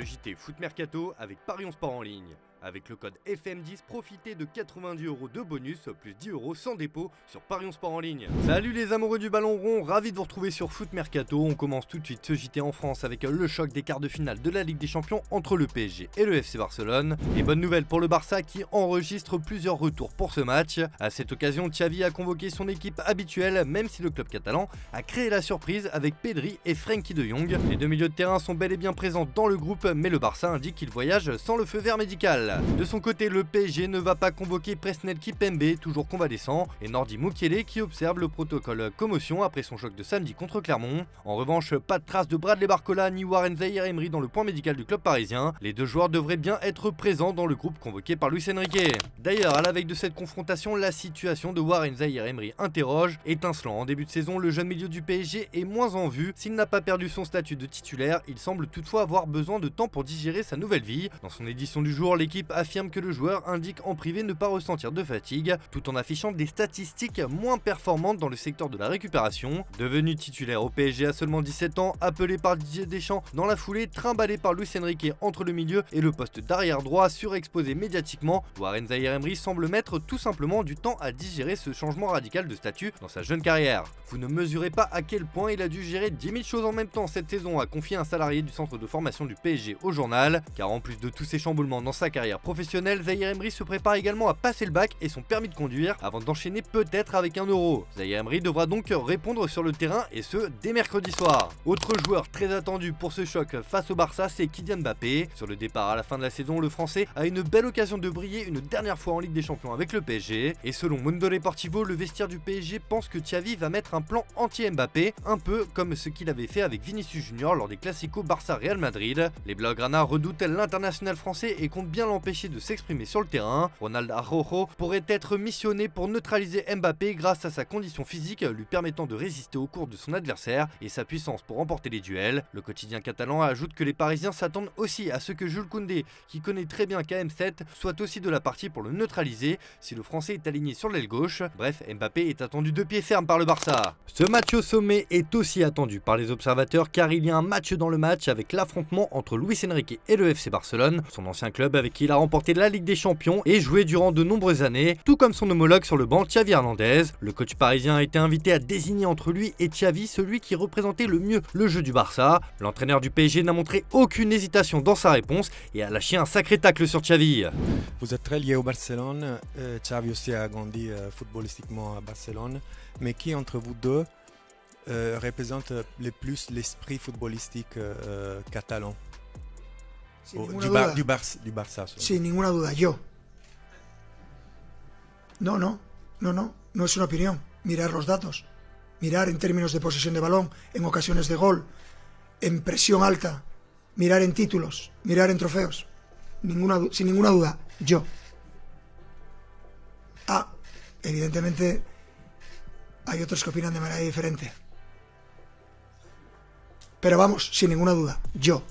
JT Foot Mercato avec Parions Sport en ligne. Avec le code FM10, profitez de 90 € de bonus, plus 10 € sans dépôt sur Parions Sport en ligne. Salut les amoureux du ballon rond, ravi de vous retrouver sur Foot Mercato. On commence tout de suite ce JT en France avec le choc des quarts de finale de la Ligue des Champions entre le PSG et le FC Barcelone. Et bonne nouvelle pour le Barça qui enregistre plusieurs retours pour ce match. À cette occasion, Xavi a convoqué son équipe habituelle, même si le club catalan a créé la surprise avec Pedri et Frenkie de Jong. Les deux milieux de terrain sont bel et bien présents dans le groupe, mais le Barça indique qu'il voyage sans le feu vert médical. De son côté, le PSG ne va pas convoquer Presnel Kimpembe, toujours convalescent, et Nordi Mukiele qui observe le protocole commotion après son choc de samedi contre Clermont. En revanche, pas de trace de Bradley Barcola ni Warren Zaïre-Emery dans le point médical du club parisien. Les deux joueurs devraient bien être présents dans le groupe convoqué par Luis Enrique. D'ailleurs, à la veille de cette confrontation, la situation de Warren Zaïre-Emery interroge. Étincelant en début de saison, le jeune milieu du PSG est moins en vue. S'il n'a pas perdu son statut de titulaire, il semble toutefois avoir besoin de temps pour digérer sa nouvelle vie. Dans son édition du jour, l'équipe affirme que le joueur indique en privé ne pas ressentir de fatigue, tout en affichant des statistiques moins performantes dans le secteur de la récupération. Devenu titulaire au PSG à seulement 17 ans, appelé par Didier Deschamps dans la foulée, trimballé par Luis Enrique entre le milieu et le poste d'arrière droit surexposé médiatiquement, Warren Zaïre-Emery semble mettre tout simplement du temps à digérer ce changement radical de statut dans sa jeune carrière. Vous ne mesurez pas à quel point il a dû gérer 10 000 choses en même temps cette saison, a confié un salarié du centre de formation du PSG au journal, car en plus de tous ces chamboulements dans sa carrière professionnelle, Zaïre-Emery se prépare également à passer le bac et son permis de conduire avant d'enchaîner peut-être avec un Euro. Zaïre-Emery devra donc répondre sur le terrain et ce dès mercredi soir. Autre joueur très attendu pour ce choc face au Barça, c'est Kylian Mbappé. Sur le départ à la fin de la saison, le Français a une belle occasion de briller une dernière fois en Ligue des Champions avec le PSG. Et selon Mundo Deportivo, le vestiaire du PSG pense que Xavi va mettre un plan anti-Mbappé, un peu comme ce qu'il avait fait avec Vinicius Junior lors des Clasico Barça-Real Madrid. Les Blaugrana redoutent l'international français et comptent bien l'empêcher de s'exprimer sur le terrain. Ronald Araujo pourrait être missionné pour neutraliser Mbappé grâce à sa condition physique lui permettant de résister aux cours de son adversaire et sa puissance pour remporter les duels. Le quotidien catalan ajoute que les Parisiens s'attendent aussi à ce que Jules Koundé, qui connaît très bien KM7, soit aussi de la partie pour le neutraliser si le français est aligné sur l'aile gauche. Bref, Mbappé est attendu de pied ferme par le Barça. Ce match au sommet est aussi attendu par les observateurs car il y a un match dans le match avec l'affrontement entre Luis Enrique et le FC Barcelone, son ancien club avec qui il a remporté la Ligue des Champions et joué durant de nombreuses années, tout comme son homologue sur le banc Xavi Hernandez. Le coach parisien a été invité à désigner entre lui et Xavi celui qui représentait le mieux le jeu du Barça. L'entraîneur du PSG n'a montré aucune hésitation dans sa réponse et a lâché un sacré tacle sur Xavi. Vous êtes très lié au Barcelone, Xavi aussi a grandi footballistiquement à Barcelone, mais qui entre vous deux représente le plus l'esprit footballistique catalan? Du Barça. Sin ninguna duda, yo. No es una opinión. Mirar los datos. Mirar en términos de posesión de balón, en ocasiones de gol, en presión alta, mirar en títulos, mirar en trofeos. Sin ninguna duda, yo. Evidentemente hay otros que opinan de manera diferente. Pero vamos, sin ninguna duda, yo.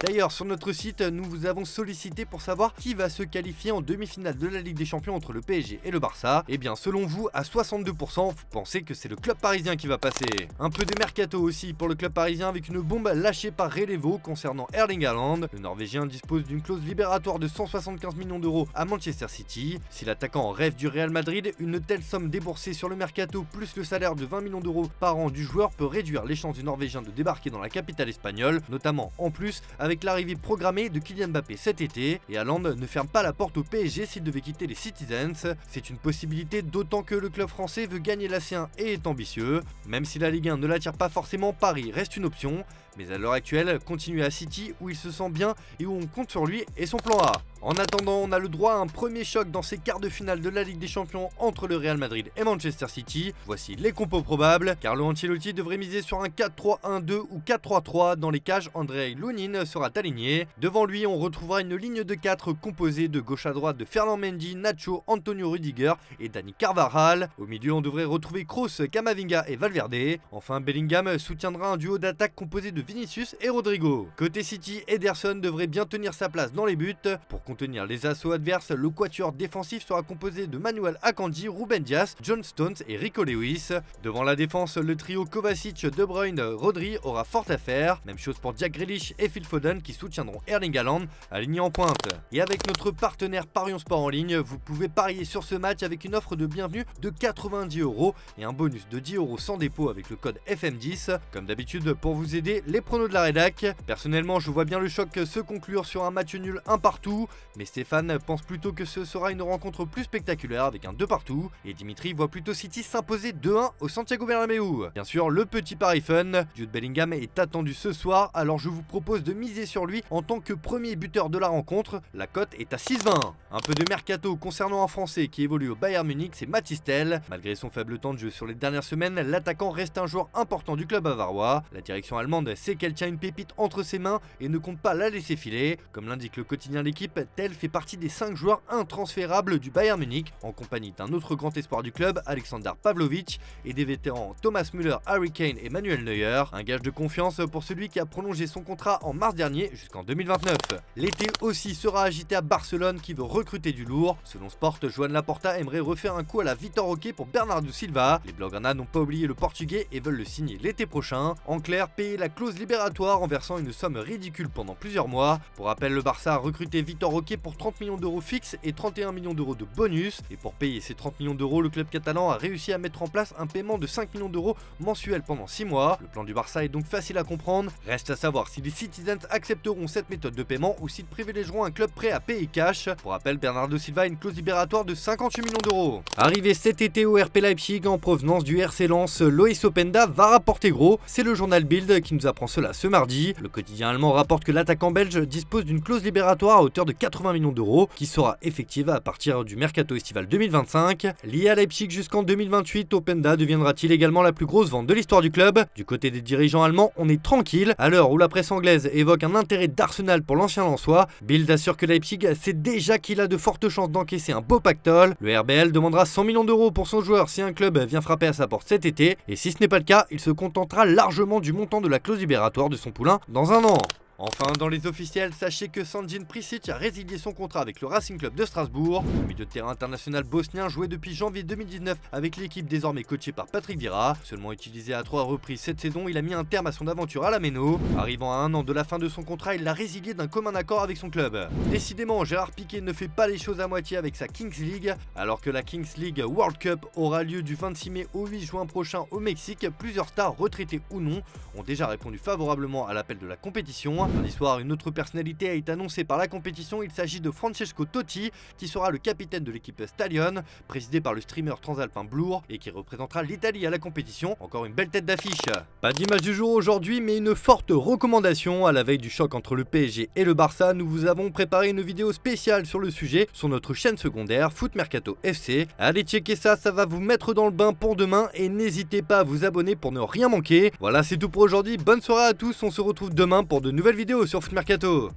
D'ailleurs, sur notre site, nous vous avons sollicité pour savoir qui va se qualifier en demi-finale de la Ligue des Champions entre le PSG et le Barça. Et bien, selon vous, à 62%, vous pensez que c'est le club parisien qui va passer. Un peu de mercato aussi pour le club parisien avec une bombe lâchée par Relevo concernant Erling Haaland. Le Norvégien dispose d'une clause libératoire de 175 millions d'euros à Manchester City. Si l'attaquant rêve du Real Madrid, une telle somme déboursée sur le mercato plus le salaire de 20 millions d'euros par an du joueur peut réduire les chances du Norvégien de débarquer dans la capitale espagnole, notamment en plus avec l'arrivée programmée de Kylian Mbappé cet été, et Haaland ne ferme pas la porte au PSG s'il devait quitter les Citizens. C'est une possibilité d'autant que le club français veut gagner la C1 et est ambitieux. Même si la Ligue 1 ne l'attire pas forcément, Paris reste une option, mais à l'heure actuelle, continuer à City où il se sent bien et où on compte sur lui et son plan A. En attendant, on a le droit à un premier choc dans ces quarts de finale de la Ligue des Champions entre le Real Madrid et Manchester City. Voici les compos probables. Carlo Ancelotti devrait miser sur un 4-3-1-2 ou 4-3-3. Dans les cages, Andrei Lunin sera aligné. Devant lui, on retrouvera une ligne de 4 composée de gauche à droite de Ferland Mendy, Nacho, Antonio Rudiger et Dani Carvajal. Au milieu, on devrait retrouver Kroos, Camavinga et Valverde. Enfin, Bellingham soutiendra un duo d'attaque composé de Vinicius et Rodrigo. Côté City, Ederson devrait bien tenir sa place dans les buts. Pour contenir les assauts adverses, le quatuor défensif sera composé de Manuel Akanji, Ruben Dias, John Stones et Rico Lewis. Devant la défense, le trio Kovacic, De Bruyne, Rodri aura fort à faire. Même chose pour Jack Grealish et Phil Foden. Leverkusen qui soutiendront Erling Haaland aligné en pointe. Et avec notre partenaire Parions Sport en ligne, vous pouvez parier sur ce match avec une offre de bienvenue de 90 € et un bonus de 10 € sans dépôt avec le code FM10. Comme d'habitude, pour vous aider, les pronos de la rédac. Personnellement, je vois bien le choc se conclure sur un match nul 1 partout, mais Stéphane pense plutôt que ce sera une rencontre plus spectaculaire avec un 2 partout, et Dimitri voit plutôt City s'imposer 2-1 au Santiago Bernabéu. Bien sûr, le petit pari fun, Jude Bellingham est attendu ce soir, alors je vous propose de miser sur lui en tant que premier buteur de la rencontre. La cote est à 6,20. Un peu de mercato concernant un Français qui évolue au Bayern Munich, c'est Mathys Tel. Malgré son faible temps de jeu sur les dernières semaines, l'attaquant reste un joueur important du club bavarois. La direction allemande sait qu'elle tient une pépite entre ses mains et ne compte pas la laisser filer. Comme l'indique le quotidien L'équipe, Tel fait partie des 5 joueurs intransférables du Bayern Munich, en compagnie d'un autre grand espoir du club, Alexander Pavlovic, et des vétérans Thomas Müller, Harry Kane et Manuel Neuer. Un gage de confiance pour celui qui a prolongé son contrat en mars dernier jusqu'en 2029. L'été aussi sera agité à Barcelone qui veut recruter du lourd. Selon Sport, Joan Laporta aimerait refaire un coup à la Vitor Roque pour Bernardo Silva. Les Blaugrana n'ont pas oublié le portugais et veulent le signer l'été prochain. En clair, payer la clause libératoire en versant une somme ridicule pendant plusieurs mois. Pour rappel, le Barça a recruté Vitor Roque pour 30 millions d'euros fixes et 31 millions d'euros de bonus. Et pour payer ces 30 millions d'euros, le club catalan a réussi à mettre en place un paiement de 5 millions d'euros mensuel pendant 6 mois. Le plan du Barça est donc facile à comprendre. Reste à savoir si les Citizens accepteront cette méthode de paiement ou s'ils privilégieront un club prêt à payer cash. Pour rappel, Bernardo Silva a une clause libératoire de 58 millions d'euros. Arrivé cet été au RP Leipzig en provenance du RC Lens, Loïs Openda va rapporter gros. C'est le journal Bild qui nous apprend cela ce mardi. Le quotidien allemand rapporte que l'attaquant belge dispose d'une clause libératoire à hauteur de 80 millions d'euros qui sera effective à partir du mercato estival 2025. Lié à Leipzig jusqu'en 2028, Openda deviendra-t-il également la plus grosse vente de l'histoire du club? Du côté des dirigeants allemands, on est tranquille. À l'heure où la presse anglaise évoque un intérêt d'Arsenal pour l'ancien Lensois, Bild assure que Leipzig sait déjà qu'il a de fortes chances d'encaisser un beau pactole. Le RBL demandera 100 millions d'euros pour son joueur si un club vient frapper à sa porte cet été, et si ce n'est pas le cas, il se contentera largement du montant de la clause libératoire de son poulain dans un an. Enfin, dans les officiels, sachez que Sandin Prisic a résilié son contrat avec le Racing Club de Strasbourg. Le milieu de terrain international bosnien jouait depuis janvier 2019 avec l'équipe désormais coachée par Patrick Vieira. Seulement utilisé à 3 reprises cette saison, il a mis un terme à son aventure à la Méno. Arrivant à 1 an de la fin de son contrat, il l'a résilié d'un commun accord avec son club. Décidément, Gérard Piqué ne fait pas les choses à moitié avec sa Kings League. Alors que la Kings League World Cup aura lieu du 26 mai au 8 juin prochain au Mexique, plusieurs stars, retraités ou non, ont déjà répondu favorablement à l'appel de la compétition. Lundi soir, une autre personnalité a été annoncée par la compétition. Il s'agit de Francesco Totti, qui sera le capitaine de l'équipe Stallion, présidé par le streamer transalpin Bloor, et qui représentera l'Italie à la compétition. Encore une belle tête d'affiche. Pas d'image du jour aujourd'hui, mais une forte recommandation. À la veille du choc entre le PSG et le Barça, nous vous avons préparé une vidéo spéciale sur le sujet sur notre chaîne secondaire Foot Mercato FC. Allez checker ça, ça va vous mettre dans le bain pour demain, et n'hésitez pas à vous abonner pour ne rien manquer. Voilà, c'est tout pour aujourd'hui. Bonne soirée à tous, on se retrouve demain pour de nouvelles vidéos sur Foot Mercato.